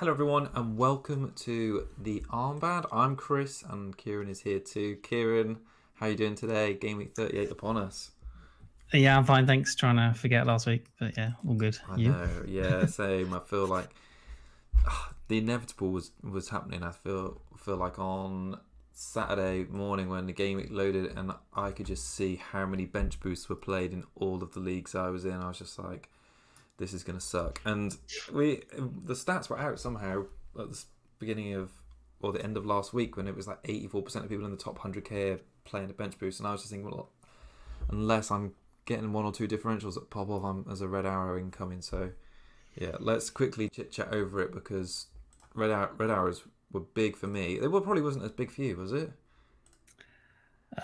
Hello everyone and welcome to the Armband. I'm Chris and Kieran is here too. Kieran, how are you doing today? Game week 38 upon us. Yeah, I'm fine, thanks. Trying to forget last week, but yeah, all good. I You? know, yeah, same. I feel like the inevitable was happening. I feel like on Saturday morning when the game week loaded and I could just see how many bench boosts were played in all of the leagues I was in. I was just like, this is going to suck. And the stats were out somehow at the beginning of, or the end of last week when it was like 84% of people in the top 100k are playing a bench boost. And I was just thinking, well, unless I'm getting one or two differentials that pop off, I'm as a red arrow incoming. So yeah, let's quickly chit chat over it because red arrows were big for me. They probably wasn't as big for you, was it?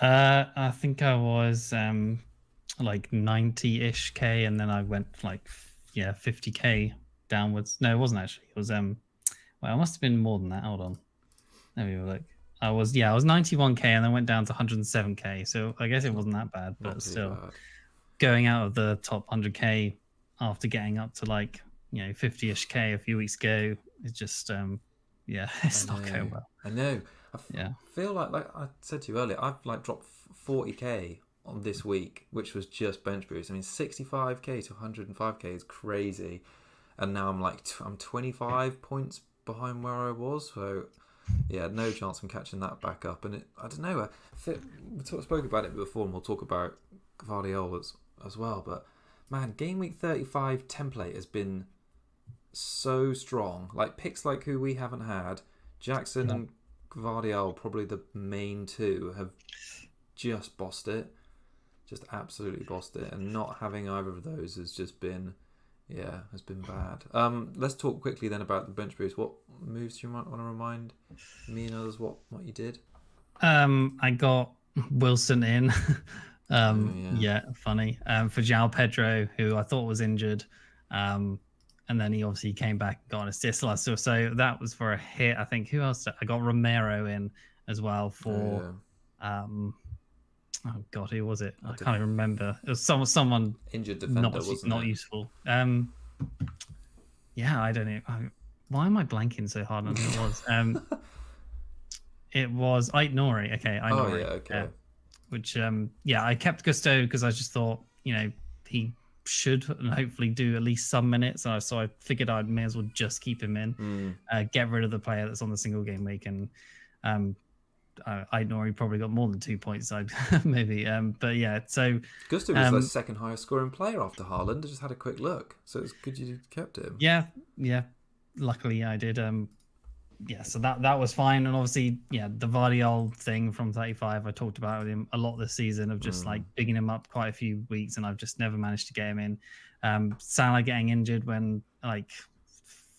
I think I was like 90-ish K, and then I went like 50K downwards. No, it wasn't actually. It was well, it must have been more than that. Hold on. Let me look. I was 91K and then went down to 107K. So I guess it wasn't that bad, but still Bad. going out of the top 100K after getting up to like 50-ish K a few weeks ago, it's just it's not going well. I know. Yeah. Feel like I said to you earlier, I've like dropped 40k on this week, which was just bench boost. I mean, 65k to 105k is crazy, and now I'm 25 points behind where I was. So yeah, no chance I'm catching that back up. And I don't know. We spoke about it before, and we'll talk about Guardiola as well. But man, game week 35 template has been so strong. Like picks like who we haven't had, Jackson and Guardiola, probably the main two, have just bossed it. Just absolutely bossed it. And not having either of those has just been, has been bad. Let's talk quickly then about the bench boost. What moves you might want to remind me and others what you did? I got Wilson in. Funny. For João Pedro, who I thought was injured. And then he obviously came back and got an assist last year. So that was for a hit. I think who else? I got Romero in as well for oh god, who was it? I can't even remember. It was someone injured defender, not useful. I don't know. Why am I blanking so hard on who it was? It was Ait Nori. Okay, Ait Nori. Okay. Which I kept Gusto because I just thought he should and hopefully do at least some minutes. So I figured I may as well just keep him in, get rid of the player that's on the single game week, and I know he probably got more than 2 points, maybe. But yeah, so Gusto was the second highest scoring player after Haaland. I just had a quick look, so it's good you kept him. Yeah. Luckily, I did. So that was fine, and obviously, the Vardiol thing from 35, I talked about with him a lot this season of just like bigging him up quite a few weeks, and I've just never managed to get him in. Salah getting injured when like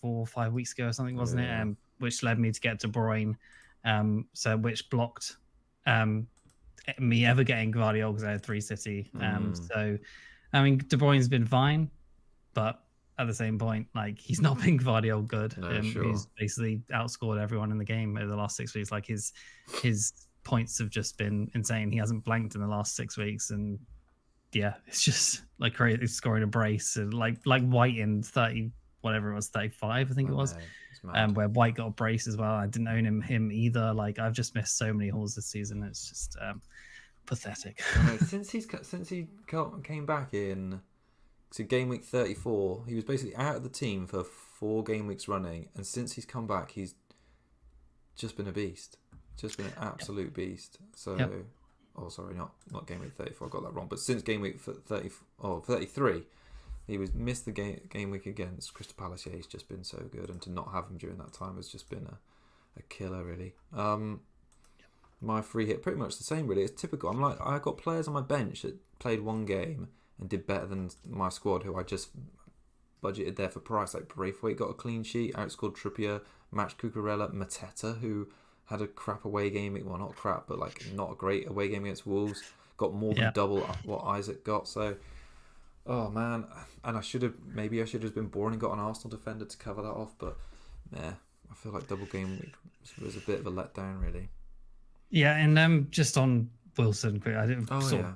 4 or 5 weeks ago or something, wasn't it? Which led me to get De Bruyne, so which blocked me ever getting Guardiola because I had 3 City. So I mean, De Bruyne's been fine, but at the same point, like he's not been Guardiola good. He's basically outscored everyone in the game over the last 6 weeks. Like his points have just been insane. He hasn't blanked in the last 6 weeks, and it's just like crazy scoring a brace and like White in 30 whatever it was 35 I think it was. Where White got a brace as well. I didn't own him either. Like I've just missed so many hauls this season. It's just pathetic. Since he came back in. So game week 34, he was basically out of the team for 4 game weeks running, and since he's come back, he's just been a beast, just been an absolute beast. So, sorry, not game week 34, I got that wrong. But since game week 33, he missed the game week against Crystal Palace. Yeah, he's just been so good, and to not have him during that time has just been a killer, really. My free hit pretty much the same, really. It's typical. I got players on my bench that played 1 game and did better than my squad, who I just budgeted there for price. Like Braithwaite got a clean sheet, outscored Trippier, matched Cucurella, Mateta, who had a crap away game. Well, not crap, but like not a great away game against Wolves. Got more than double what Isaac got. So, oh man, and I should have been boring and got an Arsenal defender to cover that off. But I feel like double game week was a bit of a letdown, really. Yeah, and just on Wilson quick, I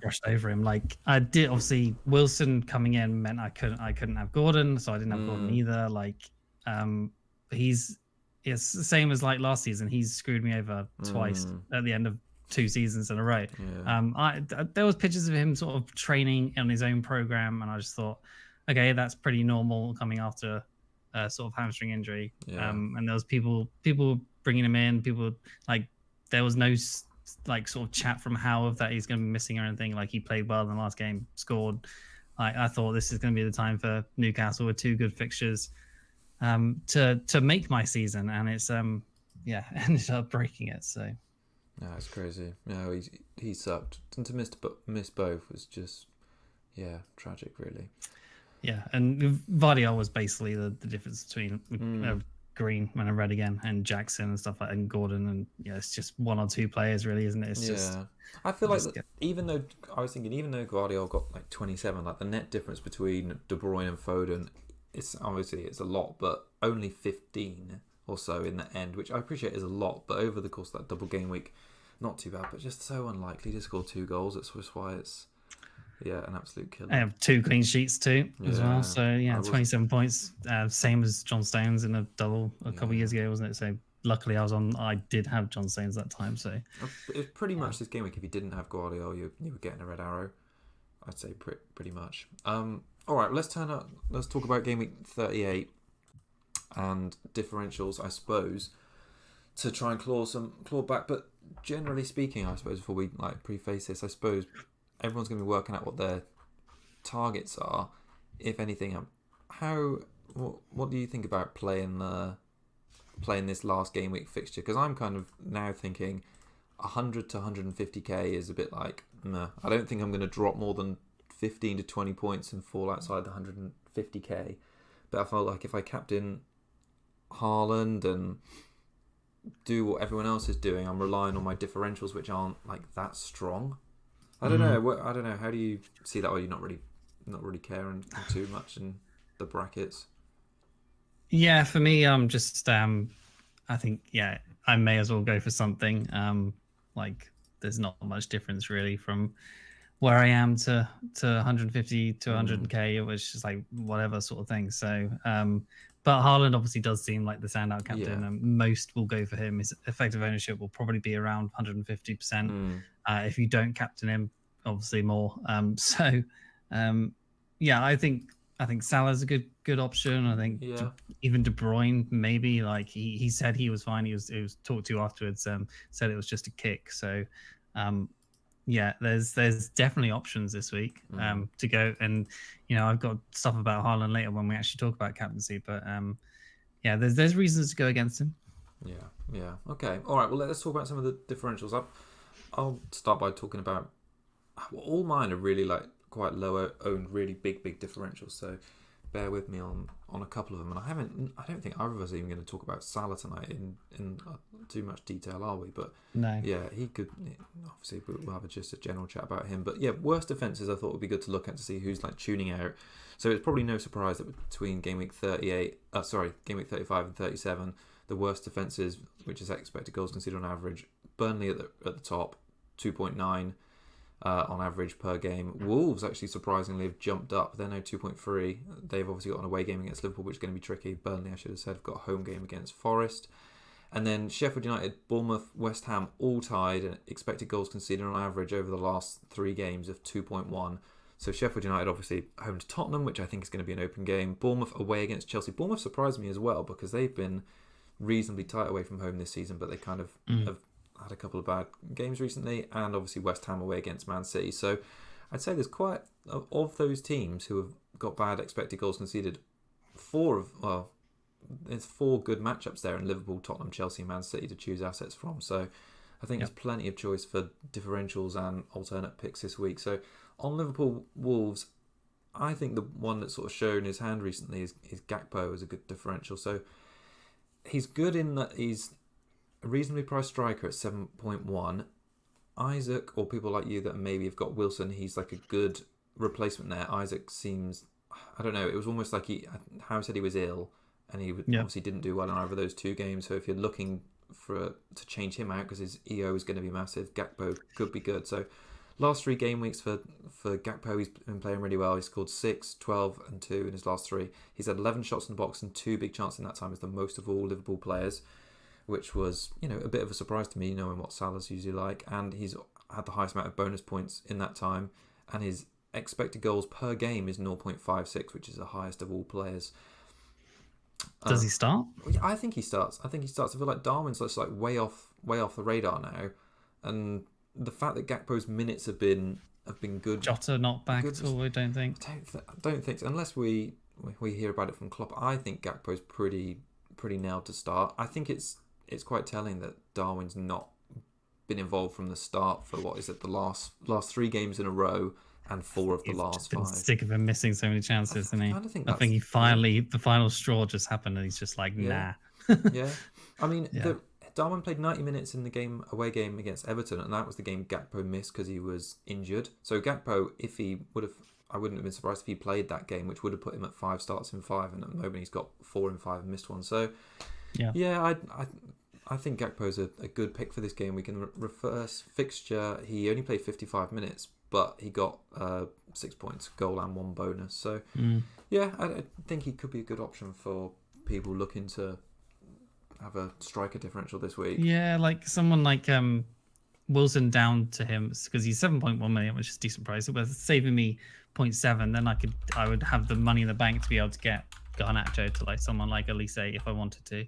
brushed over him. Like I did, obviously Wilson coming in meant I couldn't have Gordon, so I didn't have Gordon either. Like it's the same as like last season. He's screwed me over twice at the end of 2 seasons in a row. There was pictures of him sort of training on his own program, and I just thought, okay, that's pretty normal coming after a sort of hamstring injury. And there was people bringing him in. People like there was no like sort of chat from Howe that he's going to be missing or anything. Like he played well in the last game, scored. I thought this is going to be the time for Newcastle with 2 good fixtures to make my season, and it's ended up breaking it. So it's crazy. He sucked, and to miss both was just tragic, really. Yeah, and Vardiol was basically the difference between Green when I read again and Jackson and stuff like that, and Gordon, and it's just 1 or 2 players, really, isn't it? It's just. I feel like even though Guardiola got like 27, like the net difference between De Bruyne and Foden, it's a lot, but only 15 or so in the end, which I appreciate is a lot, but over the course of that double game week, not too bad, but just so unlikely to score 2 goals. That's why it's an absolute killer. I have 2 clean sheets too as well, so 27 points, same as John Stones in a double a couple of years ago, wasn't it? So luckily I did have John Stones that time, so it's pretty much this game week. If you didn't have Guardiola, you were getting a red arrow. I'd say pretty much. All right, let's talk about game week 38 and differentials, I suppose, to try and claw back. But generally speaking, I suppose before we preface this, I suppose everyone's going to be working out what their targets are, if anything. What do you think about playing this last game week fixture? Because I'm kind of now thinking 100 to 150k is a bit like, nah, I don't think I'm going to drop more than 15 to 20 points and fall outside the 150k. But I felt like if I captain Haaland and do what everyone else is doing, I'm relying on my differentials, which aren't like that strong. I don't know. I don't know. How do you see that? Or you're not really caring too much in the brackets? Yeah, for me, I'm just I think I may as well go for something. Like there's not much difference really from where I am to 150 to 100k, which is like whatever sort of thing. So, but Haaland obviously does seem like the standout captain, and most will go for him. His effective ownership will probably be around 150%. If you don't captain him, obviously more. I think Salah's a good option. I think even De Bruyne, maybe, like he said he was fine. He was talked to afterwards. Said it was just a kick. So, there's definitely options this week to go. And I've got stuff about Haaland later when we actually talk about captaincy. But there's reasons to go against him. Yeah. Okay. All right. Well, let's talk about some of the differentials. I'll start by talking about all mine are really like quite low owned, really big differentials. So bear with me on a couple of them. And I don't think either of us are even going to talk about Salah tonight in too much detail, are we? But no. Yeah, he could. Obviously, we'll have just a general chat about him. But yeah, worst defenses I thought would be good to look at to see who's like tuning out. So it's probably no surprise that between game week 35 and 37, the worst defenses, which is expected goals conceded on average, Burnley at the top, 2.9 on average per game. Wolves actually surprisingly have jumped up. They're now 2.3. They've obviously got an away game against Liverpool, which is going to be tricky. Burnley, I should have said, have got a home game against Forest. And then Sheffield United, Bournemouth, West Ham, all tied, and expected goals conceded on average over the last 3 games of 2.1. So Sheffield United obviously home to Tottenham, which I think is going to be an open game. Bournemouth away against Chelsea. Bournemouth surprised me as well because they've been reasonably tight away from home this season, but they kind of have had a couple of bad games recently. And obviously West Ham away against Man City. So I'd say there's quite, of those teams who have got bad expected goals conceded, there's 4 good matchups there in Liverpool, Tottenham, Chelsea, Man City to choose assets from. So I think there's plenty of choice for differentials and alternate picks this week. So on Liverpool Wolves, I think the one that's sort of shown his hand recently is Gakpo as a good differential. So he's good in that he's a reasonably priced striker at 7.1. Isaac, or people like you that maybe have got Wilson, he's like a good replacement there. Isaac seems, I don't know, it was almost like Howe said he was ill, and he obviously didn't do well in either of those 2 games. So if you're looking to change him out because his EO is going to be massive, Gakpo could be good. So Last 3 game weeks for Gakpo, he's been playing really well. He scored 6, 12 and 2 in his last 3. He's had 11 shots in the box and 2 big chances in that time. Is the most of all Liverpool players, which was, a bit of a surprise to me, knowing what Salah's usually like. And he's had the highest amount of bonus points in that time. And his expected goals per game is 0.56, which is the highest of all players. Does he start? Yeah, I think he starts. I feel like Darwin's just like way off the radar now, and the fact that Gakpo's minutes have been good. Jota not back at all. I don't think. I don't think so. Unless we hear about it from Klopp, I think Gakpo's pretty nailed to start. I think it's quite telling that Darwin's not been involved from the start for the last 3 games in a row. And 4 of the last 5. Sick of him missing so many chances, isn't he? I think he finally, the final straw just happened, and he's just like, nah. Yeah, I mean, Darwin played 90 minutes in the away game against Everton, and that was the game Gakpo missed because he was injured. So Gakpo, I wouldn't have been surprised if he played that game, which would have put him at 5 starts in 5, and at the moment he's got 4 in 5 and missed 1. So, I think Gakpo's a good pick for this game. We can reverse fixture. He only played 55 minutes. But he got 6 points, goal and 1 bonus. So, I think he could be a good option for people looking to have a striker differential this week. Yeah, like someone like Wilson down to him because he's 7.1 million, which is a decent price. It was saving me 0.7. Then I would have the money in the bank to be able to get Garnacho to like someone like Elise if I wanted to.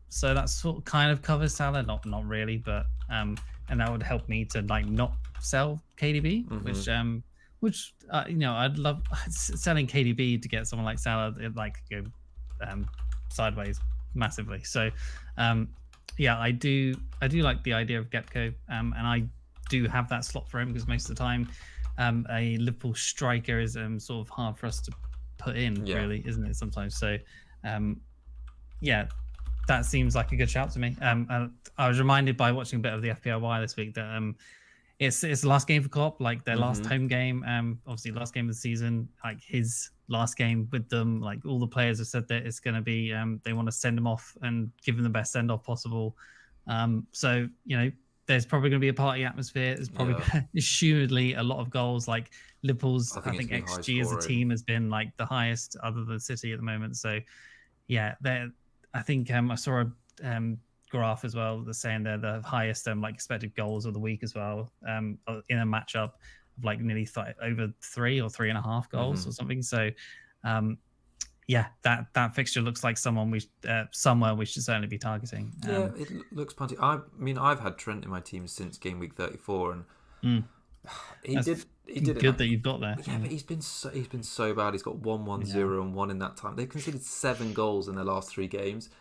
So that sort of kind of covers Salah, not really, but and that would help me to like not sell KDB, which I'd love selling KDB to get someone like Salah. It like go sideways massively. So I do like the idea of Gakpo, and I do have that slot for him because most of the time a Liverpool striker is sort of hard for us to put in, really, isn't it? Sometimes. So that seems like a good shout to me. I was reminded by watching a bit of the FPL this week that it's the last game for Klopp, like their last home game. Obviously, last game of the season, like his last game with them. Like all the players have said that it's going to be, they want to send him off and give him the best send off possible. So there's probably going to be a party atmosphere. There's probably assumedly a lot of goals. Like Liverpool's, I think XG as a team has been like the highest other than City at the moment. So I think I saw a graph as well that's saying they're the highest like expected goals of the week as well in a matchup of like nearly over 3 or 3.5 goals or something. So that fixture looks like somewhere we should certainly be targeting. It looks plenty. I mean, I've had Trent in my team since game week 34, and he did good that you've got there. Yeah, but he's been so bad. He's got 1-1-0 and 1 in that time. They've conceded 7 goals in their last 3 games.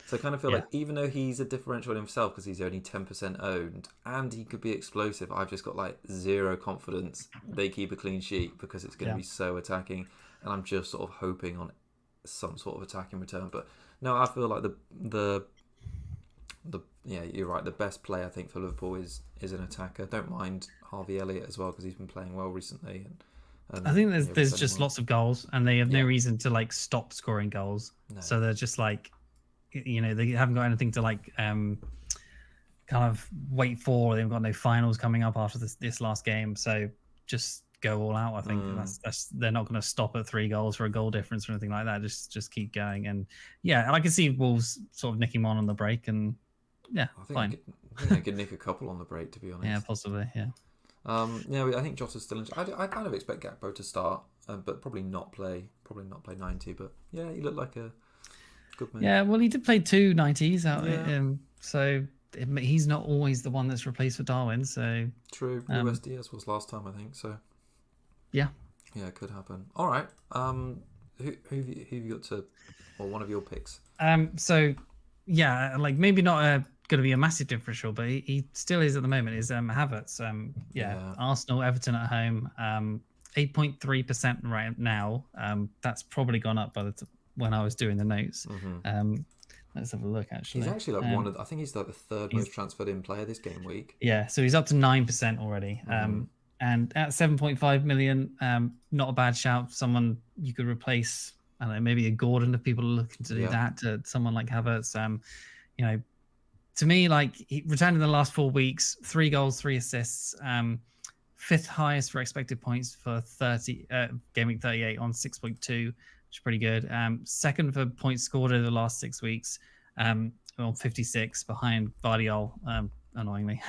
So I kind of feel like even though he's a differential himself because he's only 10% owned and he could be explosive, I've just got like 0 confidence they keep a clean sheet because it's going to be so attacking, and I'm just sort of hoping on some sort of attacking return. But no, I feel like the you're right. The best play I think for Liverpool is an attacker. Don't mind Harvey Elliott as well because he's been playing well recently. And I think there's just lots of goals, and they have no reason to like stop scoring goals. No. So they're just like, they haven't got anything to like kind of wait for. They've got no finals coming up after this last game, so just go all out. I think that's they're not going to stop at 3 goals for a goal difference or anything like that. Just keep going, and I can see Wolves sort of nicking one on the break, and fine. I think I could nick a couple on the break, to be honest. Yeah, possibly. Yeah. I think Jota's still. I kind of expect Gakpo to start, but probably not play 90. But he looked like a good man. Yeah, well, he did play 2 90s out, so he's not always the one that's replaced for Darwin. So true. Luis Diaz was last time, I think. So yeah, it could happen. All right. Who have you got to, or one of your picks? Like maybe not going to be a massive differential, but he still is at the moment. Is Havertz? Arsenal, Everton at home, 8.3% right now. That's probably gone up by when I was doing the notes. Let's have a look. Actually, he's actually like I think he's like the 3rd most transferred in player this game week. Yeah, so he's up to 9% already. And at 7.5 million, not a bad shout. Someone you could replace. I don't know, maybe a Gordon if people are looking to do that, to someone like Havertz. To me, like he returned in the last 4 weeks, 3 goals, 3 assists. fifth highest for expected points for game week 38 on 6.2, which is pretty good. Second for points scored over the last 6 weeks, on 56, behind Vardiol, annoyingly.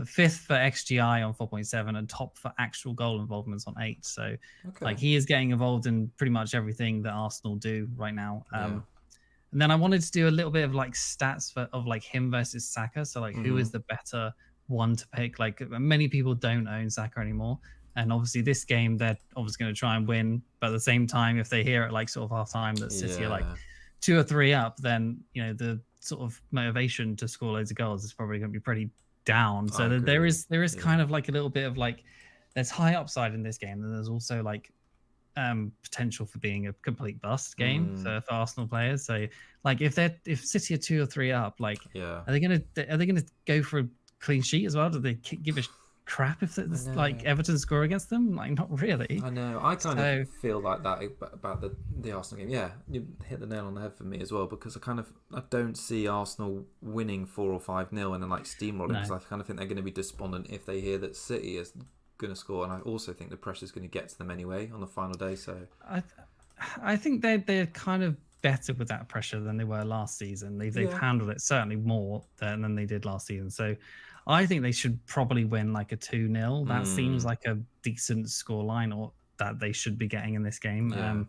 Fifth for XGI on 4.7, and top for actual goal involvements on 8. So like he is getting involved in pretty much everything that Arsenal do right now. And then I wanted to do a little bit of like stats of like him versus Saka. So like who is the better one to pick? Like many people don't own Saka anymore. And obviously this game, they're obviously going to try and win. But at the same time, if they hear it like sort of half time that City are like 2 or 3 up, then, you know, the sort of motivation to score loads of goals is probably going to be pretty down. So there is kind of like a little bit of like, there's high upside in this game. And there's also like, potential for being a complete bust game for Arsenal players. So like if City are 2 or 3 up, like are they gonna go for a clean sheet as well? Do they give a crap if it's like Everton score against them? Like not really. I know. I kind of feel like that about the Arsenal game. Yeah, you hit the nail on the head for me as well, because I don't see Arsenal winning 4 or 5-0 and then like steamrolling, because I kind of think they're going to be despondent if they hear that City is going to score, and I also think the pressure is going to get to them anyway on the final day. So I think they're kind of better with that pressure than they were last season. They've handled it certainly more than they did last season. So I think they should probably win like a 2-0. That seems like a decent scoreline, or that they should be getting in this game.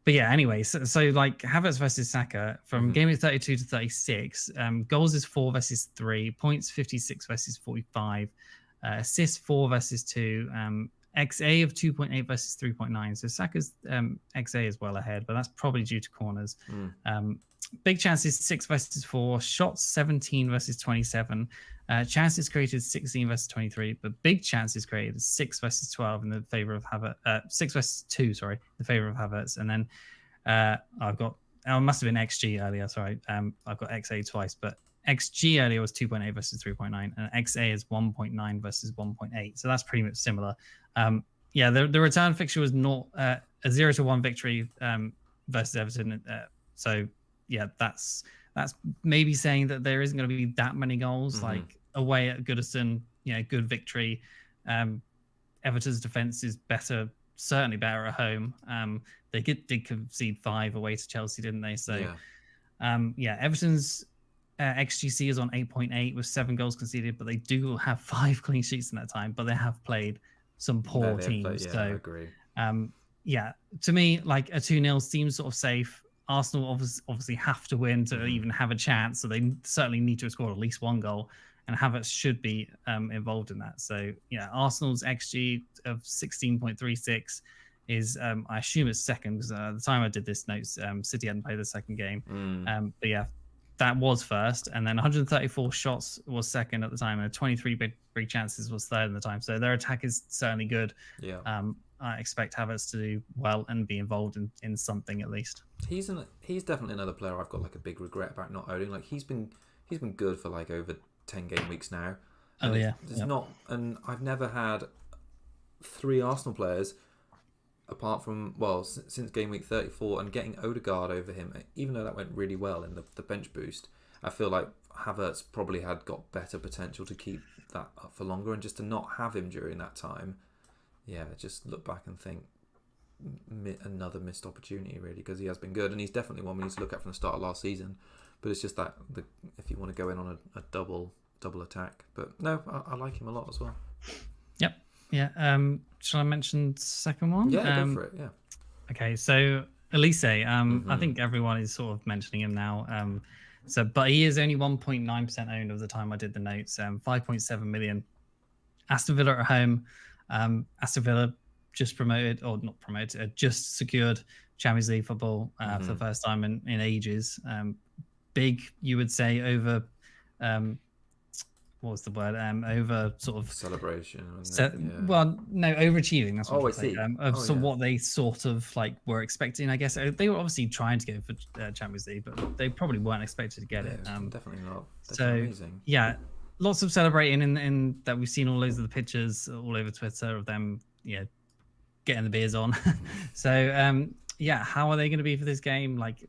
But yeah, anyway, so like Havertz versus Saka from game week 32 to 36, goals is 4 versus 3, points 56 versus 45. Assists 4 versus 2, XA of 2.8 versus 3.9. So Saka's XA is well ahead, but that's probably due to corners. Big chances 6 versus 4, shots 17 versus 27, chances created 16 versus 23, but big chances created 6 versus 12 in the favor of Havertz. 6 versus 2, sorry, in the favor of Havertz. And then I've got, it must have been XG earlier. Sorry, I've got XA twice, but XG earlier was 2.8 versus 3.9, and XA is 1.9 versus 1.8. So that's pretty much similar. The return fixture was not a 0-1 victory versus Everton. So yeah, that's maybe saying that there isn't going to be that many goals. Like away at Goodison, good victory. Everton's defense is better, certainly better at home. They did concede 5 away to Chelsea, didn't they? So Everton's XGC is on 8.8 with 7 goals conceded, but they do have 5 clean sheets in that time. But they have played some poor teams. I agree. To me, like a 2-0 seems sort of safe. Arsenal obviously have to win to even have a chance, so they certainly need to score at least 1 goal, and Havertz should be involved in that. So Arsenal's XG of 16.36 is I assume it's second, because at the time I did this notes, City hadn't played the second game. But yeah, that was first, and then 134 shots was second at the time, and 23 big chances was third at the time. So their attack is certainly good. I expect Havertz to do well and be involved in something at least. He's definitely another player I've got like a big regret about not owning. Like he's been good for like over 10 game weeks now. And and I've never had 3 Arsenal players apart from since game week 34, and getting Odegaard over him, even though that went really well in the bench boost. I feel like Havertz probably had got better potential to keep that up for longer, and just to not have him during that time. Just look back and think another missed opportunity, really, because he has been good, and he's definitely one we need to look at from the start of last season. But it's just that if you want to go in on a double attack. But no, I like him a lot as well. Yep. Yeah. Shall I mention second one? Yeah, go for it. Yeah. Okay, so Elise, I think everyone is sort of mentioning him now. But he is only 1.9% owned of the time I did the notes. 5.7 million. Aston Villa at home. Aston Villa just just secured Champions League football for the first time in ages. Big, you would say, over what was the word? Over sort of celebration. Well, no, overachieving. That's what I see. What they sort of like were expecting. I guess they were obviously trying to go for Champions League, but they probably weren't expected to get it. Definitely not. Amazing. Yeah, lots of celebrating in that we've seen all those of the pictures all over Twitter of them, getting the beers on. So how are they going to be for this game? Like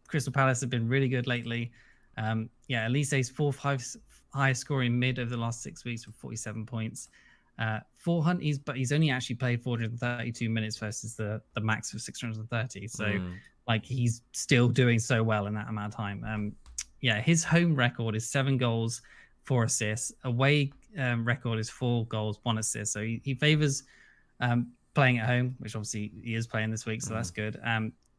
Crystal Palace have been really good lately. Elise's 4th highest scoring mid over the last 6 weeks with 47 points. 400. But he's only actually played 432 minutes versus the max of 630. So like he's still doing so well in that amount of time. Yeah, his home record is 7 goals, 4 assists. Away record is 4 goals, 1 assist. So he favors playing at home, which obviously he is playing this week, so that's good.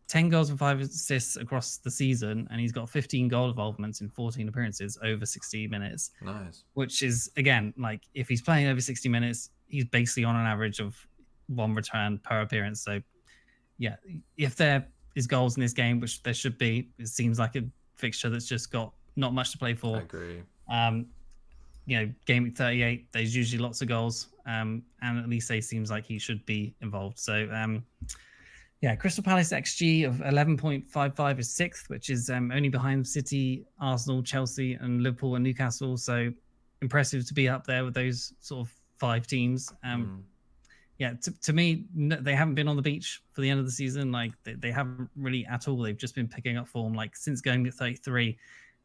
10 goals and 5 assists across the season, and he's got 15 goal involvements in 14 appearances over 60 minutes. Nice. Which is, again, like if he's playing over 60 minutes, he's basically on an average of 1 return per appearance. So, yeah, if there is goals in this game, which there should be, it seems like a fixture that's just got not much to play for. I agree. Game week 38, there's usually lots of goals, and at least it seems like he should be involved. So, Crystal Palace XG of 11.55 is 6th, which is only behind City, Arsenal, Chelsea, and Liverpool and Newcastle. So impressive to be up there with those sort of 5 teams. To me, they haven't been on the beach for the end of the season. Like they haven't really at all. They've just been picking up form. Like since going to 33,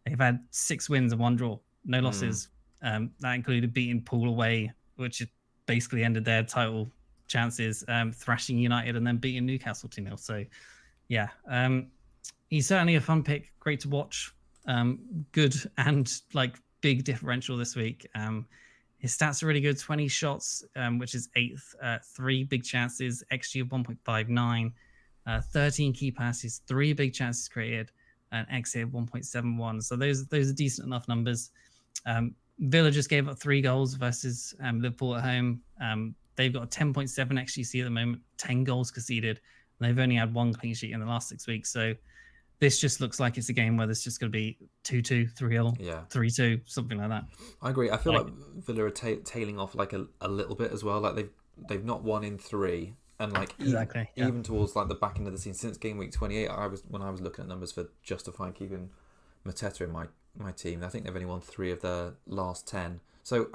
they've had 6 wins and 1 draw, no losses. That included beating Poole away, which basically ended their title chances, thrashing United and then beating Newcastle 2-0. So he's certainly a fun pick, great to watch, good and like big differential this week. His stats are really good: 20 shots, which is 8th, 3 big chances, XG of 1.59, 13 key passes, 3 big chances created, and XA of 1.71. So those are decent enough numbers. Villa just gave up 3 goals versus Liverpool at home. They've got a 10.7 XGC at the moment, 10 goals conceded, and they've only had 1 clean sheet in the last 6 weeks. So this just looks like it's a game where there's just going to be 2-2, 3-0, 3-2, something like that. I agree. I feel like Villa are tailing off like a little bit as well. Like they've not won in 3, and like even towards like the back end of the season since game week 28, when I was looking at numbers for justifying keeping Mateta in my team, I think they've only won 3 of their last 10. So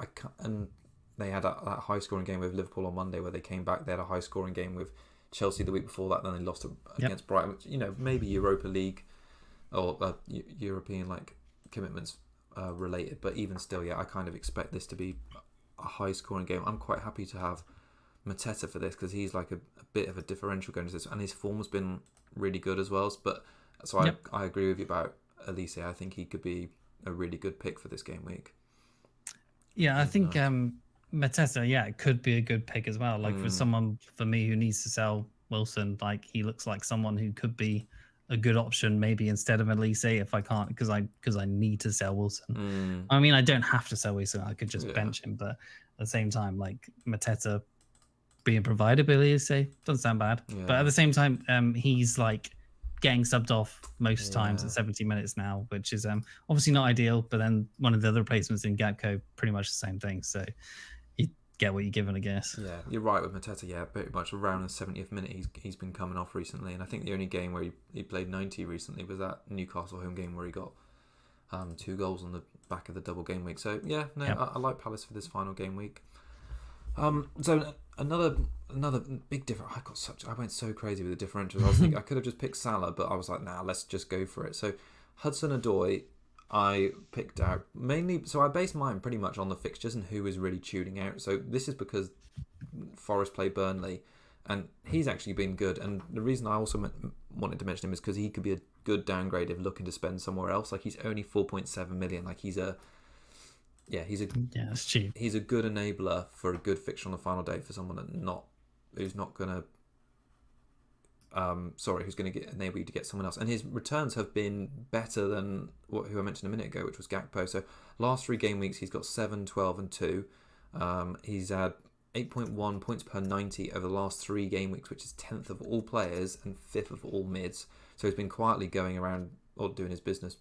they had that high-scoring game with Liverpool on Monday where they came back. They had a high-scoring game with Chelsea the week before that. Then they lost against Brighton, which, maybe Europa League or European like commitments related. But even still, I kind of expect this to be a high-scoring game. I'm quite happy to have Mateta for this because he's like a bit of a differential going to this. And his form has been really good as well. I agree with you about Elise. I think he could be a really good pick for this game week. Yeah, I think... Mateta, it could be a good pick as well. Like for someone, for me, who needs to sell Wilson, like he looks like someone who could be a good option maybe instead of Elise if I can't because I need to sell Wilson. I mean, I don't have to sell Wilson. I could just bench him, but at the same time, like Mateta being provided by Elise doesn't sound bad. But at the same time, he's like getting subbed off most times at 70 minutes now, which is obviously not ideal. But then one of the other replacements in Gakpo, pretty much the same thing. So get what you're given, I guess. Yeah, you're right with Mateta. Yeah, pretty much around the 70th minute he's been coming off recently, and I think the only game where he played 90 recently was that Newcastle home game where he got 2 goals on the back of the double game week. So I like Palace for this final game week. So another big difference. I went so crazy with the differentials. I was thinking I could have just picked Salah, but I was like, nah, let's just go for it. So Hudson-Odoi, I picked out mainly, so I based mine pretty much on the fixtures and who is really tuning out. So this is because Forest play Burnley and he's actually been good. And the reason I also wanted to mention him is because he could be a good downgrade if looking to spend somewhere else. Like he's only 4.7 million. Like he's it's cheap. He's a good enabler for a good fixture on the final day for someone who's going to enable you to get someone else. And his returns have been better than who I mentioned a minute ago, which was Gakpo. So last 3 game weeks, he's got 7, 12 and 2. He's had 8.1 points per 90 over the last 3 game weeks, which is 10th of all players and 5th of all mids. So he's been quietly going around or doing his business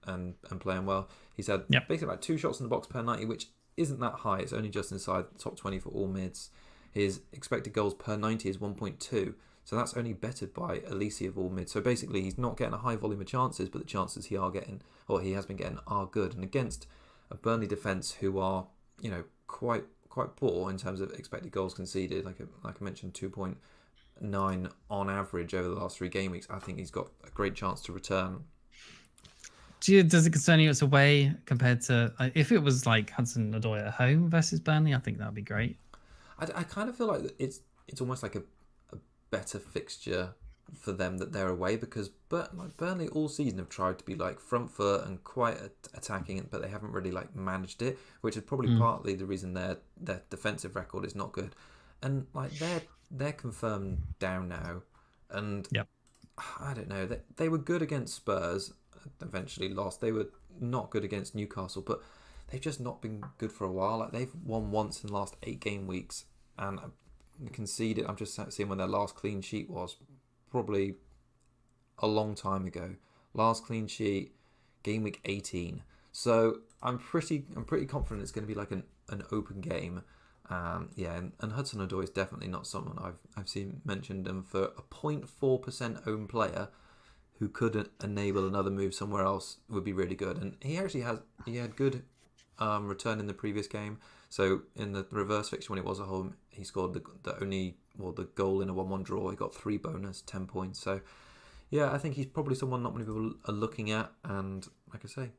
and playing well. He's had basically about 2 shots in the box per 90, which isn't that high. It's only just inside the top 20 for all mids. His expected goals per 90 is 1.2. So that's only bettered by Elise of all mids. So basically, he's not getting a high volume of chances, but the chances he has been getting are good. And against a Burnley defence who are, quite poor in terms of expected goals conceded, like I mentioned, 2.9 on average over the last 3 game weeks, I think he's got a great chance to return. Does it concern you it's away compared to if it was like Hudson-Odoi at home versus Burnley? I think that would be great. I kind of feel like it's almost like a better fixture for them that they're away, because Burnley all season have tried to be like front foot and quite attacking, but they haven't really like managed it, which is probably partly the reason their defensive record is not good. And like they're confirmed down now, and Yep. I don't know, they were good against Spurs, eventually lost. They were not good against Newcastle, but they've just not been good for a while. Like they've won once in the last 8 game weeks and conceded. I'm just seeing when their last clean sheet was, probably a long time ago. Last clean sheet, game week 18. So I'm pretty confident it's going to be like an open game. And Hudson-Odoi is definitely not someone I've seen mentioned. And for a 0.4% own player who could enable another move somewhere else would be really good. And he actually had good return in the previous game. So in the reverse fixture when it was at home, he scored the goal in a 1-1 draw. He got 3 bonus, 10 points. So yeah, I think he's probably someone not many people are looking at, and like I say,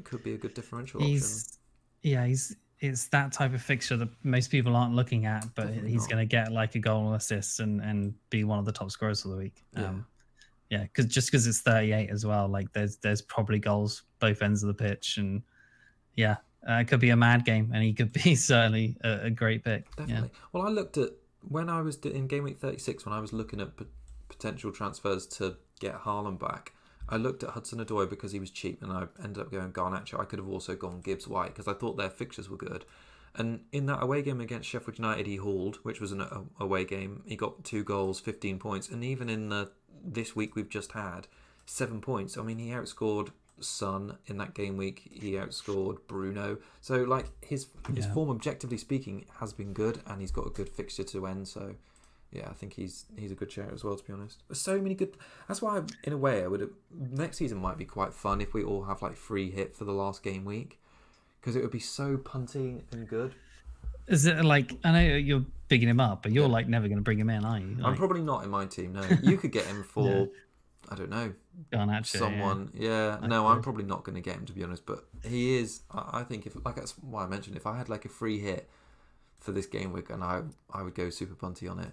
could be a good differential option. It's that type of fixture that most people aren't looking at, but Definitely he's not. going to get like a goal and assist and be one of the top scorers for the week. Because it's 38 as well. Like there's probably goals both ends of the pitch, and it could be a mad game, and he could be certainly a great pick. Definitely. Yeah. Well, I looked at when I was in game week 36 when I was looking at potential transfers to get Haaland back. I looked at Hudson-Odoi because he was cheap, and I ended up going Garnacho. I could have also gone Gibbs-White because I thought their fixtures were good. And in that away game against Sheffield United, he hauled, which was an away game. He got 2 goals, 15 points. And even in this week we've just had, 7 points. I mean, he outscored Son in that game week. He outscored Bruno. So, like, his form, objectively speaking, has been good, and he's got a good fixture to end. So, yeah, I think he's a good shout as well, to be honest. There's so many good. That's why, in a way, next season might be quite fun if we all have like free hit for the last game week, because it would be so punty and good. Is it like, I know you're bigging him up, but you're like never going to bring him in, are you? Like, I'm probably not in my team. No, you could get him for I don't know, Garnacho, someone. No, I'm probably not going to get him, to be honest. But he is. I think if like that's why I mentioned if I had like a free hit for this game week, and I would go super punty on it.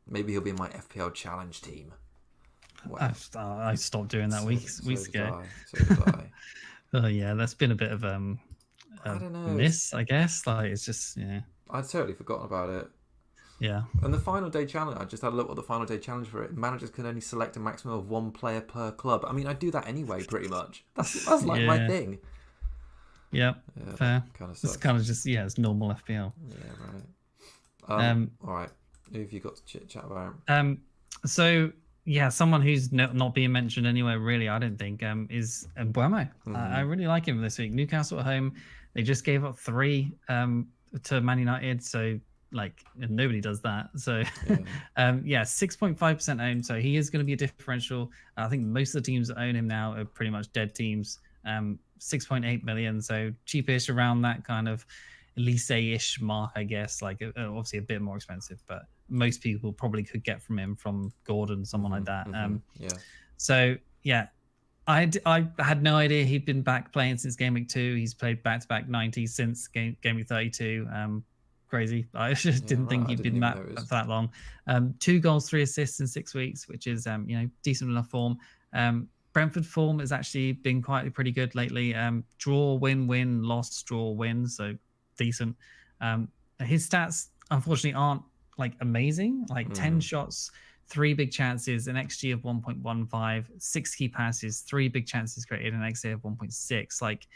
Maybe he'll be in my FPL challenge team. Wow. I stopped doing that weeks ago. So did I. Oh yeah, that's been a bit of a I don't know. miss, I guess. Like it's just I'd totally forgotten about it. Yeah. And the final day challenge, I just had a look at the final day challenge for it. Managers can only select a maximum of 1 player per club. I mean, I do that anyway, pretty much. That's like my thing. Yeah, fair. Kind of it's kind of just it's normal FPL. Yeah, right. All right. Who have you got to chit chat about? So someone who's not being mentioned anywhere really, I don't think, is Mbeumo. I really like him this week. Newcastle at home, they just gave up 3 to Man United, so like nobody does that. So 6.5% owned. So he is going to be a differential. I think most of the teams that own him now are pretty much dead teams. 6.8 million, so cheapish, around that kind of Elise-ish mark, I guess. Like obviously a bit more expensive, but most people probably could get from him from Gordon, someone like that. So I had no idea he'd been back playing since game week 2. He's played back-to-back 90 since game week 32. Crazy. I just didn't think he'd been back for that long. 2 goals, 3 assists in 6 weeks, which is decent enough form. Brentford form has actually been pretty good lately. Draw, win, loss, draw, win, so decent. His stats unfortunately aren't like amazing. Like 10 shots, 3 big chances, an XG of 1.15, 6 key passes, 3 big chances created, an XA of 1.6. Like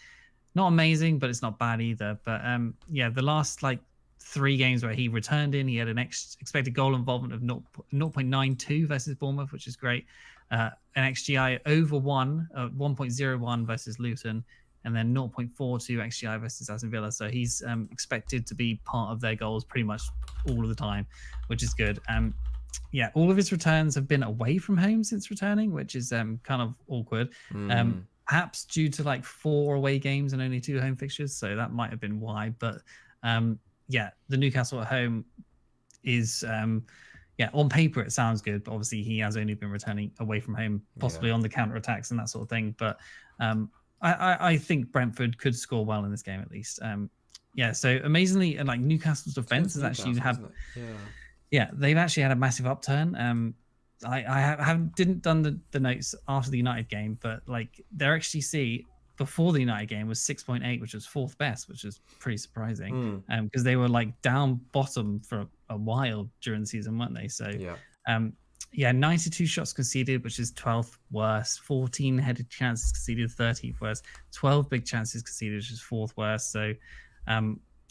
not amazing, but it's not bad either. But the last like 3 games where he returned in, he had an expected goal involvement of 0.92 versus Bournemouth, which is great. An XGI over 1.01 versus Luton, and then 0.42 XGI versus Aston Villa. So he's expected to be part of their goals pretty much all of the time, which is good. All of his returns have been away from home since returning, which is kind of awkward. Perhaps due to like 4 away games and only 2 home fixtures. So that might have been why. But the Newcastle at home is on paper it sounds good, but obviously he has only been returning away from home, possibly on the counter attacks and that sort of thing. But I think Brentford could score well in this game at least. yeah, so amazingly, like Newcastle's defense has actually had, yeah, they've actually had a massive upturn. I didn't done the notes after the United game, but like their XGC before the United game was 6.8, which was fourth best, which is pretty surprising. Because they were like down bottom for a while during the season, weren't they? So yeah, 92 shots conceded, which is 12th worst. 14 headed chances conceded, 13th worst. 12 big chances conceded, which is fourth worst. So,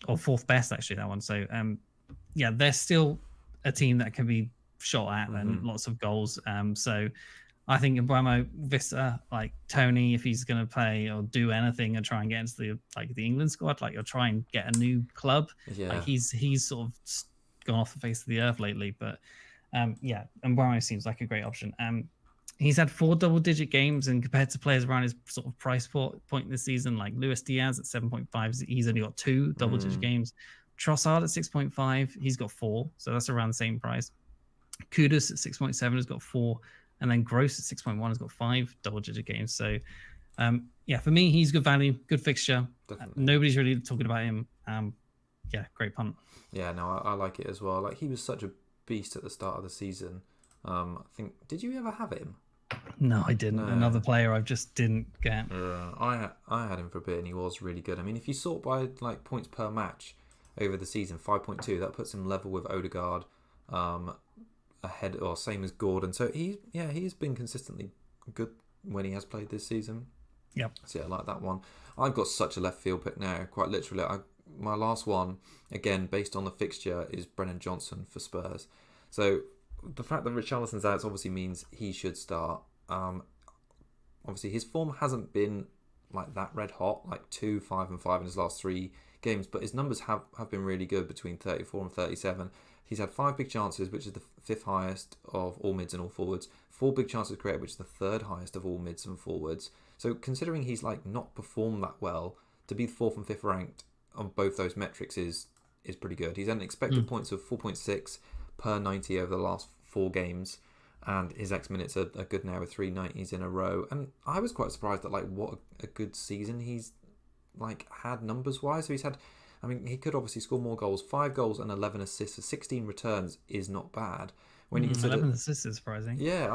or fourth best actually, that one. So yeah, they're still a team that can be shot at and lots of goals. So I think Mbeumo, Vista, like Tony, if he's going to play or do anything and try and get into the England squad, like you'll try and get a new club. Like he's sort of gone off the face of the earth lately, but yeah, Mbeumo seems like a great option. He's had 4 double-digit games, and compared to players around his sort of price point this season, like Luis Diaz at 7.5, he's only got 2 double-digit games. Trossard at 6.5, he's got 4, so that's around the same price. Kudus at 6.7 has got 4, and then Gross at 6.1 has got 5 double-digit games. So, yeah, for me, he's good value, good fixture. Nobody's really talking about him. Yeah, great punt. Yeah, no, I like it as well. Like he was such a beast at the start of the season. I think, did you ever have him? No, I didn't. No. Another player I just didn't get. I had him for a bit, and he was really good. I mean, if you sort by like points per match over the season, 5.2, that puts him level with Odegaard, ahead or same as Gordon. So he's been consistently good when he has played this season. Yep. So yeah, I like that one. I've got such a left field pick now. Quite literally, my last one, again based on the fixture, is Brennan Johnson for Spurs. So the fact that Richarlison's out obviously means he should start. Obviously his form hasn't been like that red hot, like 2, 5 and 5 in his last 3 games, but his numbers have been really good between 34 and 37. He's had 5 big chances, which is the 5th highest of all mids and all forwards. 4 big chances created, which is the 3rd highest of all mids and forwards. So considering he's like not performed that well, to be 4th and 5th ranked on both those metrics is pretty good. He's had an expected points of 4.6 per 90 over the last 4 games, and his X minutes are good now with 3 90s in a row. And I was quite surprised at like what a good season he's like had numbers wise. So he's had, I mean, he could obviously score more goals. 5 goals and 11 assists for 16 returns is not bad. When you consider 11 assists is surprising. Yeah,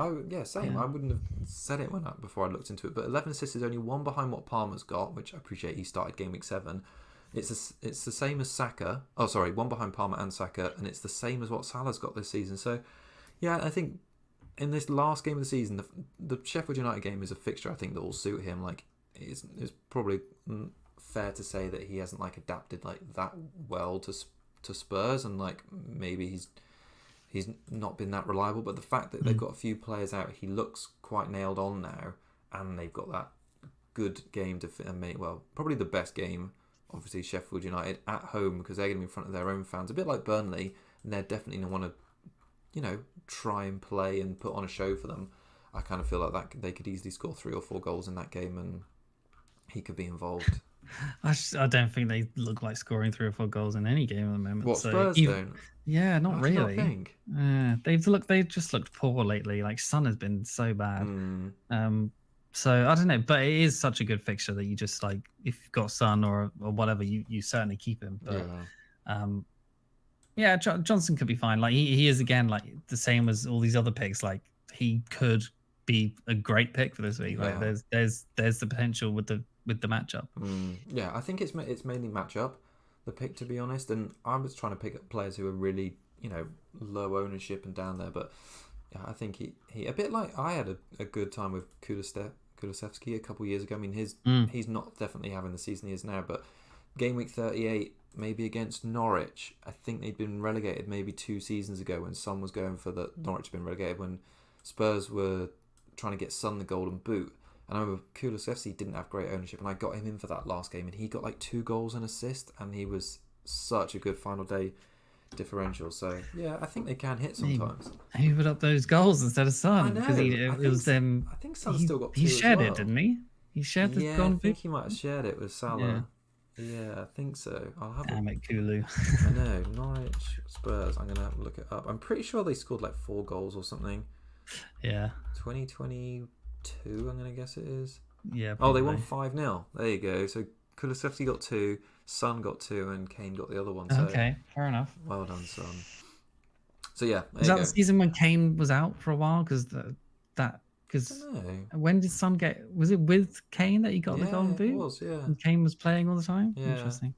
same. Yeah. I wouldn't have said it before I looked into it, but 11 assists is only 1 behind what Palmer's got, which I appreciate. He started game week 7. It's the same as Saka. Oh, sorry, 1 behind Palmer and Saka, and it's the same as what Salah's got this season. So, yeah, I think in this last game of the season, the Sheffield United game is a fixture I think that will suit him. Like, it's probably fair to say that he hasn't like adapted like that well to Spurs, and like maybe he's not been that reliable. But the fact that they've got a few players out, he looks quite nailed on now, and they've got that good game to fit and make. Well, probably the best game. Obviously, Sheffield United at home, because they're going to be in front of their own fans, a bit like Burnley, and they're definitely going to want to, try and play and put on a show for them. I kind of feel like that they could easily score 3 or 4 goals in that game, and he could be involved. I don't think they look like scoring 3 or 4 goals in any game at the moment. What, Spurs don't? Yeah, not really. Think. They've just looked poor lately. Like Son has been so bad. So I don't know, but it is such a good fixture that you just like, if you've got Son or whatever, you certainly keep him. But yeah, Johnson could be fine. Like he is again like the same as all these other picks. Like he could be a great pick for this week. Like there's the potential with the matchup. Yeah, I think it's mainly matchup, the pick, to be honest. And I was trying to pick up players who are really low ownership and down there, but yeah, I think he a bit like I had a good time with Kulusevski a couple of years ago. I mean, he's not definitely having the season he is now, but game week 38, maybe against Norwich, I think they'd been relegated maybe 2 seasons ago when Son was going for the Norwich had been relegated, when Spurs were trying to get Son the golden boot. And I remember Kulusevski didn't have great ownership, and I got him in for that last game, and he got like 2 goals and assist, and he was such a good final day differential. So yeah, I think they can hit sometimes. He put up those goals instead of Son, because I think Son still got 2 he shared as well. it, didn't he? He shared the golden boot. I think he might have shared it with Salah. Yeah, I think so. I'll have Damn it, Kulu. I know, Norwich, Spurs. I'm gonna have to look it up. I'm pretty sure they scored like 4 goals or something. Yeah. 2022, I'm gonna guess it is. Yeah. Probably. Oh, they won 5-0. There you go. So Kulusevski got 2, Son got 2 and Kane got the other one. So Okay, fair enough. well done, Son. So yeah, Was that the season when Kane was out for a while? Because when did Son get? Was it with Kane that he got the golden boot? It was, yeah. And Kane was playing all the time. Yeah. Interesting.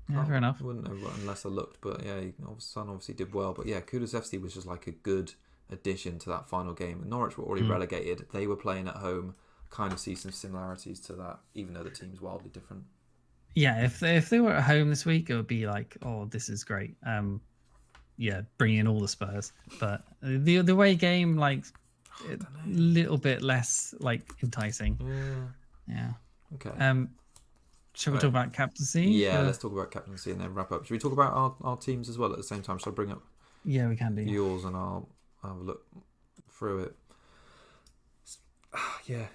Yeah, fair enough. I wouldn't know unless I looked, but yeah, Son obviously did well. But yeah, Kulusevski was just like a good addition to that final game. Norwich were already relegated. They were playing at home. Kind of see some similarities to that, even though the team's wildly different. Yeah, if they were at home this week, it would be like, oh, this is great. Yeah, bring in all the Spurs. But the away game, like, a little bit less like enticing. Yeah. Okay. Shall we talk about captaincy? Yeah, let's talk about captaincy and then wrap up. Should we talk about our teams as well at the same time? Shall I bring up? Yeah, we can do yours and I'll have a look through it. Yeah,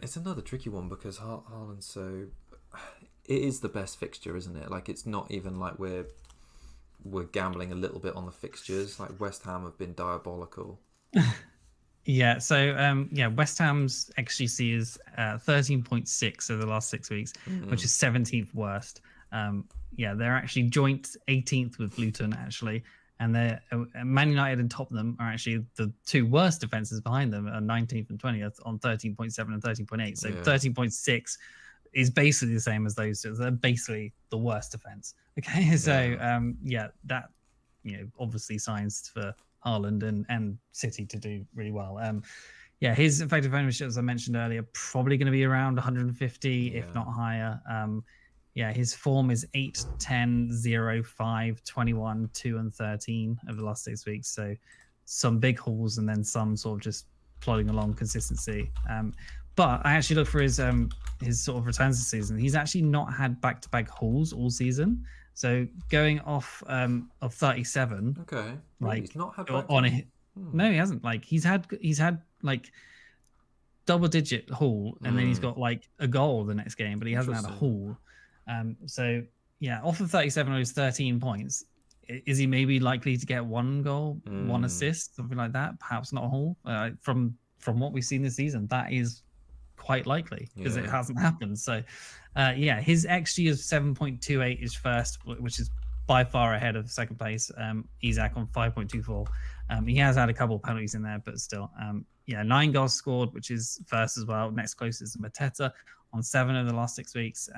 it's another tricky one because Haaland's so. It is the best fixture, isn't it? Like, it's not even like we're gambling a little bit on the fixtures. Like, West Ham have been diabolical. Yeah, so West Ham's XGC is 13.6 over the last 6 weeks, which is 17th worst. They're actually joint 18th with Luton, actually. And they're Man United and Tottenham are actually the 2 worst defenses behind them, are 19th and 20th on 13.7 and 13.8. So 13.6 is basically the same as those two. They're basically the worst defense. Okay, so that obviously signs for Haaland and City to do really well. His effective ownership, as I mentioned earlier, probably going to be around 150, if not higher. His form is 8, 10, 0, 5, 21, 2, and 13 over the last 6 weeks. So some big hauls and then some sort of just plodding along consistency. But I actually looked for his sort of returns this season. He's actually not had back-to-back hauls all season. So going off of 37. Okay. Like, he's not had No, he hasn't. Like, he's had like double-digit haul, and then he's got like a goal the next game, but he hasn't had a haul. Off of 37 or his 13 points, is he maybe likely to get 1 goal, 1 assist, something like that? Perhaps not a haul. From what we've seen this season, that is quite likely because it hasn't happened. So, his XG is 7.28 is first, which is by far ahead of second place. Isaac on 5.24. He has had a couple of penalties in there, but still, 9 goals scored, which is first as well. Next closest is Mateta on 7 of the last 6 weeks.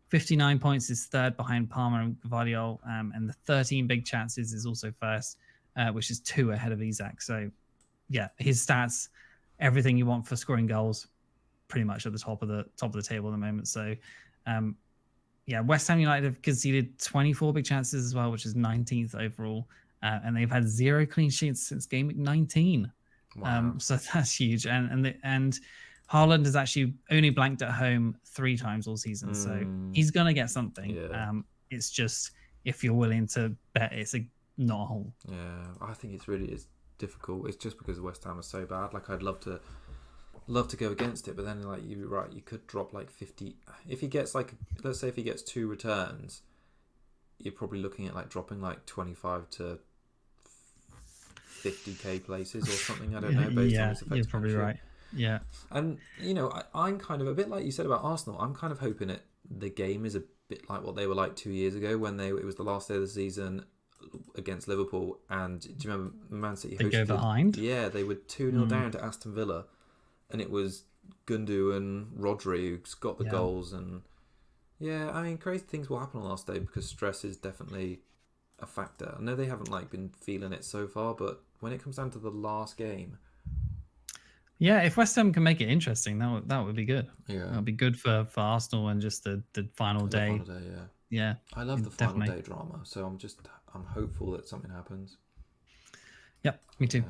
59 points is third behind Palmer and Gvardiol, and the 13 big chances is also first, which is 2 ahead of Isaac. So, his stats, everything you want for scoring goals, pretty much at the top of the table at the moment. So, West Ham United have conceded 24 big chances as well, which is 19th overall, and they've had 0 clean sheets since game week 19. Wow. So that's huge, and Haaland has actually only blanked at home 3 times all season, so he's gonna get something. It's just if you're willing to bet it's not a hole. I think it's difficult. It's just because West Ham are so bad. Like, I'd love to go against it, but then, like, you're right, you could drop like 50 if he gets, like, let's say if he gets 2 returns, you're probably looking at like dropping like 25 to 50k places or something. I don't know, based on his effective you're probably right. Yeah. And I'm kind of a bit like you said about Arsenal. I'm kind of hoping the game is a bit like what they were like 2 years ago when it was the last day of the season against Liverpool. And do you remember Man City hosted? They go behind? Yeah, they were 2-0 down to Aston Villa, and it was Gundu and Rodri who got the goals. And I mean, crazy things will happen on the last day because stress is definitely a factor. I know they haven't like been feeling it so far, but when it comes down to the last game. Yeah, if West Ham can make it interesting, that would be good. Yeah, that would be good for Arsenal and just the final day. The final day, yeah. I love the final day drama, so I'm hopeful that something happens. Yep, me too.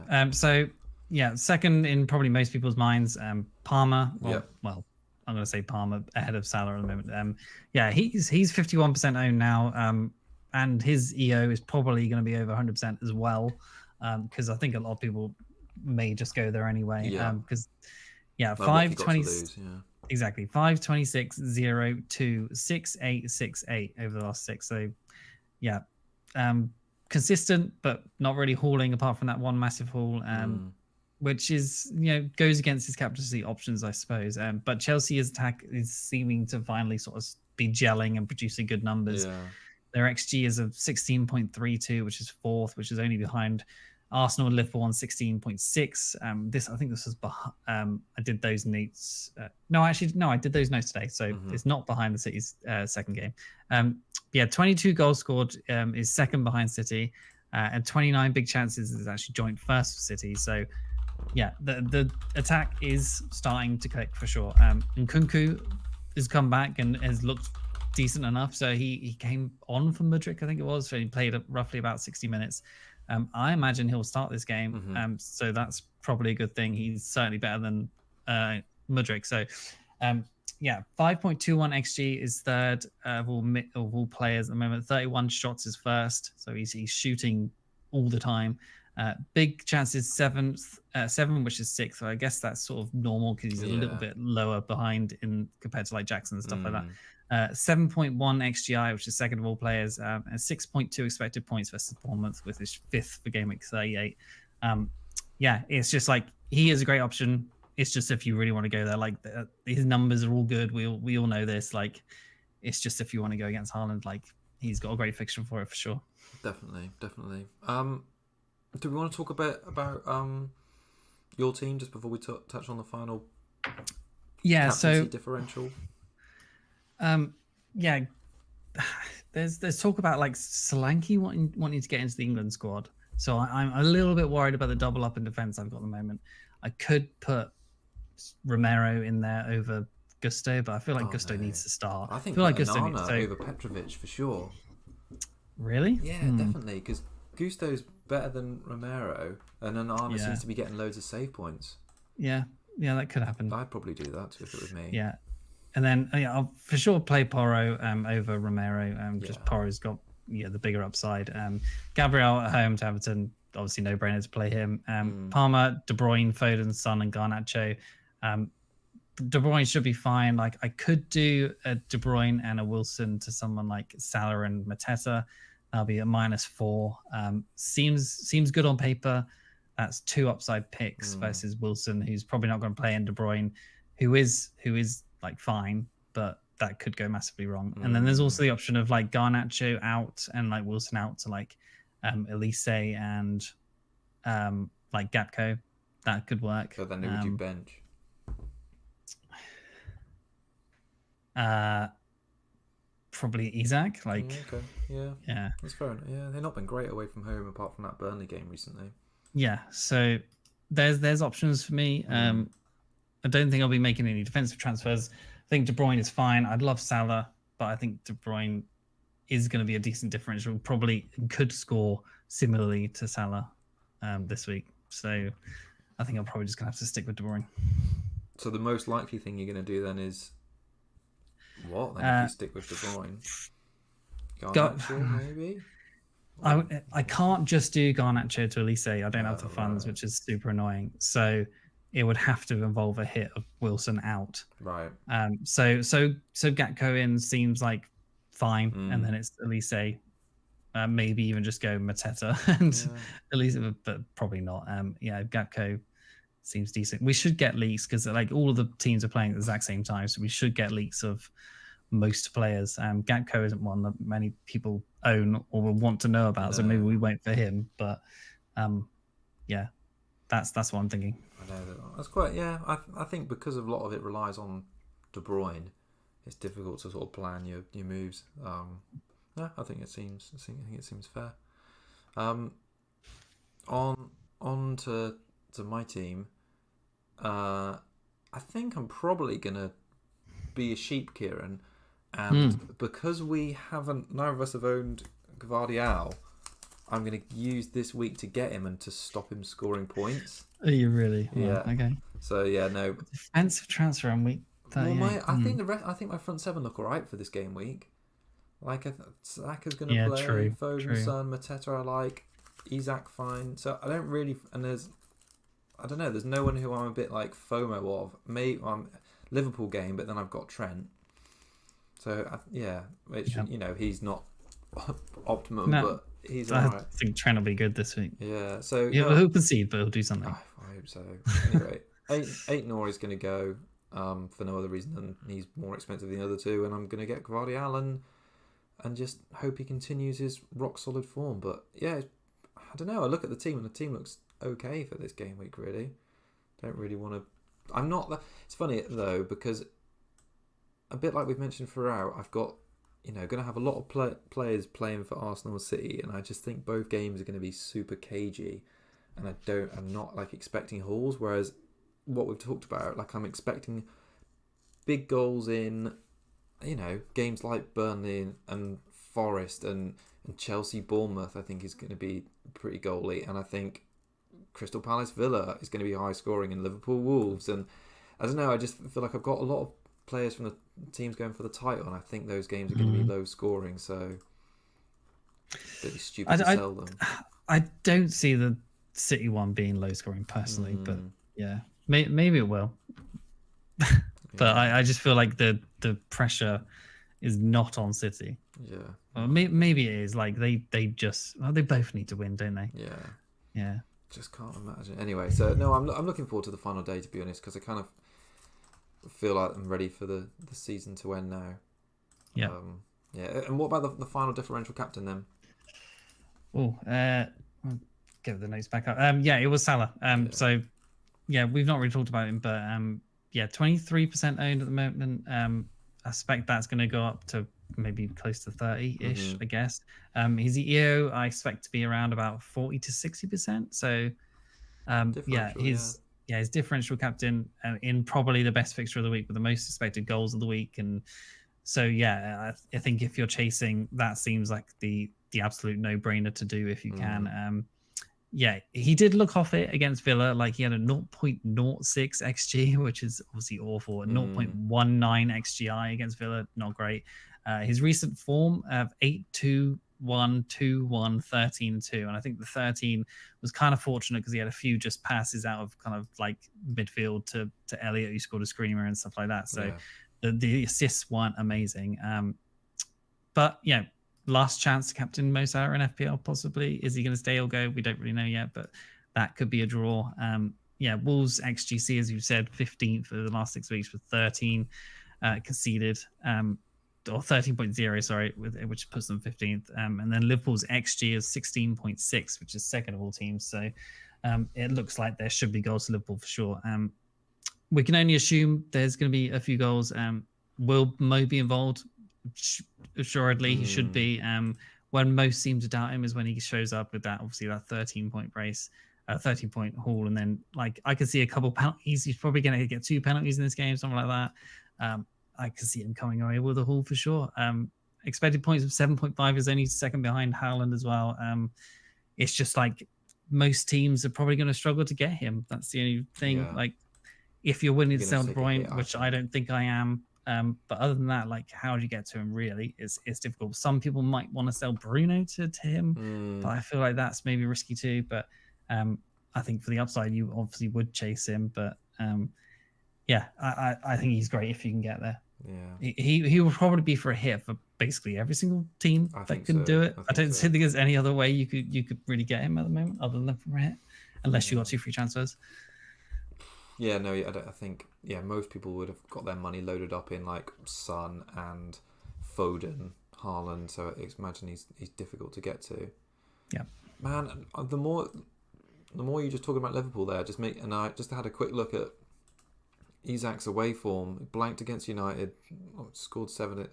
Second in probably most people's minds, Palmer. Well, I'm going to say Palmer ahead of Salah at the moment. He's 51% owned now, and his EO is probably going to be over 100% as well, because I think a lot of people may just go there anyway. Because 520. Exactly, 526, 0, 2, 6, 8, 6, 8 over the last 6. So, consistent, but not really hauling apart from that one massive haul, which is, goes against his captaincy options, I suppose. But Chelsea's attack is seeming to finally sort of be gelling and producing good numbers. Yeah. Their XG is of 16.32, which is fourth, which is only behind Arsenal and Liverpool on 16.6. I think this was I did those notes. I did those notes today, so it's not behind the City's second game. 22 goals scored is second behind City, and 29 big chances is actually joint first for City. So yeah, the attack is starting to click for sure. And Nkunku has come back and has looked decent enough. So he came on from Mudryk, I think it was. So he played roughly about 60 minutes. I imagine he'll start this game. So that's probably a good thing. He's certainly better than Mudryk. So 5.21 XG is third of all players at the moment. 31 shots is first. So he's shooting all the time. Big chances seven, which is sixth. So I guess that's sort of normal because he's a little bit lower behind compared to like Jackson and stuff like that. 7.1 XGI, which is second of all players, and 6.2 expected points versus Bournemouth, with his fifth for game week 38. It's just like he is a great option. It's just if you really want to go there, like his numbers are all good. We all know this. Like it's just if you want to go against Haaland, like he's got a great fixture for it for sure. Definitely. Do we want to talk a bit about your team just before we touch on the final? Captaincy differential. There's talk about like Solanke wanting to get into the England squad. So I'm a little bit worried about the double up in defence I've got at the moment. I could put Romero in there over Gusto, but I feel like Gusto needs to start. I feel like Gusto needs to over Petrovic for sure. Really? Yeah, definitely. Because Gusto's better than Romero, and Onana seems to be getting loads of save points. Yeah, that could happen. I'd probably do that too if it was me. Yeah. And then I'll for sure play Porro over Romero. Just Porro's got the bigger upside. Gabriel at home to Everton, obviously no brainer to play him. Palmer, De Bruyne, Foden, Son, and Garnacho. De Bruyne should be fine. Like I could do a De Bruyne and a Wilson to someone like Salah and Mateta. That'll be a -4. Seems good on paper. That's 2 upside picks versus Wilson, who's probably not going to play, and De Bruyne, who is like fine, but that could go massively wrong. And then there's also the option of like Garnacho out and like Wilson out to like Elise and like Gapco. That could work. So then who would you bench? Probably Isak. Like yeah, that's fair enough. Yeah, they've not been great away from home apart from that Burnley game recently. Yeah, so there's options for me. I don't think I'll be making any defensive transfers. I think De Bruyne is fine. I'd love Salah, but I think De Bruyne is going to be a decent differential. Probably could score similarly to Salah this week. So I think I'm probably just going to have to stick with De Bruyne. So the most likely thing you're going to do then is what? Then if you stick with De Bruyne? Garnacho, maybe? I can't just do Garnacho to Elise. I don't have the funds, which is super annoying. So it would have to involve a hit of Wilson out. Right. So Gatco in seems like fine, and then it's Elise. Maybe even just go Mateta and Elise, but probably not. Gatco seems decent. We should get leaks because like all of the teams are playing at the exact same time, so we should get leaks of most players. Gatco isn't one that many people own or will want to know about, so maybe we wait for him. But that's what I'm thinking. I know that's quite I think because a lot of it relies on De Bruyne, it's difficult to sort of plan your moves. I think it seems fair. On to my team. I think I'm probably gonna be a sheep, Kieran, and because neither of us have owned Gvardiol, I'm going to use this week to get him and to stop him scoring points. Are you really? Yeah. Okay. So no. Defensive transfer on week 38. Well, I think my front seven look alright for this game week. Like Saka's going to play. True. Foden, Son, Mateta I like. Isak fine. So I don't really, and there's no one who I'm a bit like FOMO of. Maybe I'm Liverpool game, but then I've got Trent. So he's not optimum, but he's alright. I think Trent will be good this week. Yeah. So he'll concede, but he'll do something. I hope so. Anyway, eight Nori's going to go. for no other reason than he's more expensive than the other two, and I'm going to get Gvardiol and just hope he continues his rock solid form. But yeah, I don't know. I look at the team, and the team looks okay for this game week. Really, don't really want to. I'm not. It's funny though, because a bit like we've mentioned throughout, I've got going to have a lot of players playing for Arsenal and City, and I just think both games are going to be super cagey, and I'm not like expecting hauls. Whereas what we've talked about, like I'm expecting big goals in games like Burnley and Forest and Chelsea Bournemouth. I think is going to be pretty goaly, and I think Crystal Palace Villa is going to be high scoring, and Liverpool Wolves. And I don't know, I just feel like I've got a lot of players from the teams going for the title, and I think those games are going to be low scoring, so it'd be stupid to sell them. I don't see the City one being low scoring personally, but yeah, maybe it will. But I just feel like the pressure is not on City. Yeah. Well, maybe it is. Like they both need to win, don't they? Yeah. Just can't imagine. Anyway, so no, I'm looking forward to the final day, to be honest, because I kind of feel like I'm ready for the season to end now. Yeah. And what about the final differential captain then? Oh, I'll give the notes back up. Yeah, it was Salah. So yeah, we've not really talked about him, but 23% owned at the moment. I suspect that's going to go up to maybe close to 30-ish, I guess. His EO I expect to be around about 40 to 60%. So his differential captain in probably the best fixture of the week with the most expected goals of the week. And so I think if you're chasing, that seems like the absolute no-brainer to do if you can. He did look off it against Villa. Like he had a 0.06 XG, which is obviously awful. A 0.19 XGI against Villa, not great. His recent form of 8-2-1, 2-1, 13-2. And I think the 13 was kind of fortunate because he had a few just passes out of kind of like midfield to Elliott, who scored a screamer and stuff like that. So the assists weren't amazing. But last chance to captain Mo Salah in FPL, possibly. Is he going to stay or go? We don't really know yet, but that could be a draw. Wolves XGC, as you said, 15th for the last 6 weeks with 13 conceded, or 13.0, sorry, which puts them 15th. And then Liverpool's XG is 16.6, which is second of all teams. So it looks like there should be goals to Liverpool for sure. We can only assume there's going to be a few goals. Will Mo be involved? Assuredly, he should be. When most seem to doubt him is when he shows up with that 13-point brace, 13-point haul, and then like I could see a couple penalties. He's probably going to get 2 penalties in this game, something like that. I could see him coming away with a haul for sure. Expected points of 7.5 is only second behind Haaland as well. It's just like most teams are probably going to struggle to get him. That's the only thing. Yeah. Like if you're willing to sell De Bruyne, hit, which I don't think I am. But other than that, like how do you get to him really? It's difficult. Some people might want to sell Bruno to him, but I feel like that's maybe risky too. But I think for the upside, you obviously would chase him. But I think he's great if you can get there. Yeah, he will probably be for a hit for basically every single team that can do it. I don't think there's any other way you could really get him at the moment other than for a hit, unless you got 2 free transfers. Yeah, no, I think most people would have got their money loaded up in like Son and Foden, Haaland. So I imagine he's difficult to get to. Yeah, man. The more you just talking about Liverpool there, I just had a quick look at Isak's away form. Blanked against United, scored 7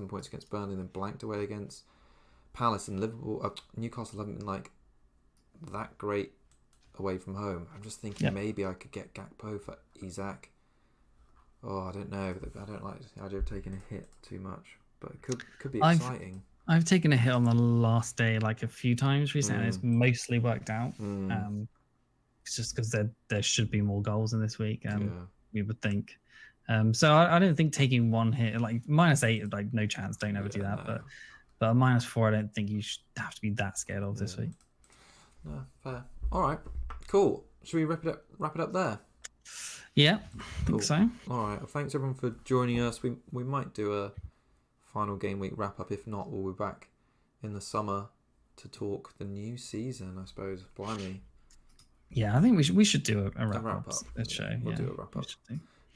points against Burnley, then blanked away against Palace and Liverpool. Newcastle haven't been like that great away from home. I'm just thinking maybe I could get Gakpo for Isak. I don't know. I don't like the idea of taking a hit too much, but it could be exciting. I've taken a hit on the last day like a few times recently, and it's mostly worked out. It's just because there should be more goals in this week. We would think. So I don't think taking one hit like -8, like no chance. Don't ever do that. No. But a -4, I don't think you should have to be that scared of this week. No, fair. All right, cool. Should we wrap it up there? Yeah, I think so. All right. Well, thanks everyone for joining us. We might do a final game week wrap up. If not, we'll be back in the summer to talk the new season, I suppose. Blimey. Yeah, I think we should do a wrap up. We'll do a wrap up.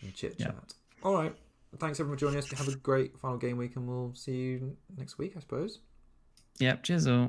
and chit chat. All right. Thanks everyone for joining us. Have a great final game week, and we'll see you next week, I suppose. Yep. Cheers all.